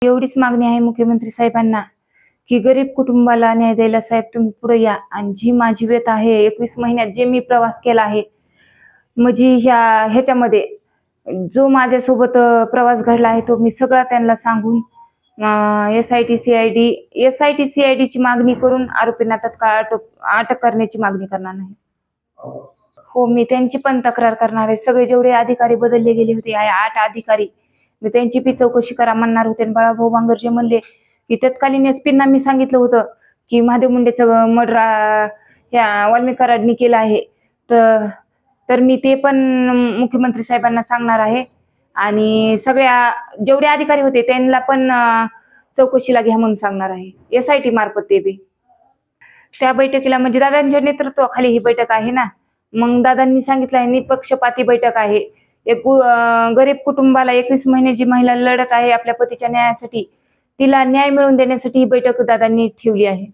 एवढीच मागणी आहे मुख्यमंत्री साहेबांना की गरीब कुटुंबाला न्याय द्यायला साहेब तुम्ही पुढे या आणि जी माझी व्यथा आहे 21 महिन्यात जे मी प्रवास केला आहे म्हणजे ह्याच्यामध्ये जो माझ्यासोबत प्रवास घडला आहे तो मी सगळा त्यांना सांगून SIT CID ची मागणी करून आरोपींना तत्काळ अटक करण्याची मागणी करणार नाही। हो, मी त्यांची पण तक्रार करणार आहे। सगळे जेवढे अधिकारी बदलले गेले होते 8 अधिकारी मी त्यांची बी चौकशी करा म्हणणार होते। बाळाभाऊ बांगरजे म्हणले की तत्कालीन एसपींना मी सांगितलं होतं की महादेव मुंडेचं मर्डर या वाल्मिक कराडनी केलं आहे। तर मी ते पण मुख्यमंत्री साहेबांना सांगणार आहे आणि सगळ्या जेवढे अधिकारी होते त्यांना पण चौकशीला घ्या म्हणून सांगणार आहे SIT मार्फत। ते बी त्या बैठकीला म्हणजे दादांच्या नेतृत्वाखाली ही बैठक आहे ना, मग दादांनी सांगितलं आहे निपक्षपाती बैठक आहे। एक गरीब कुटुंबाला 21 महिने जी महिला लढत आहे आपल्या पतीच्या न्यायासाठी तिला न्याय मिळवून देण्यासाठी ही बैठक दादांनी ठेवली आहे।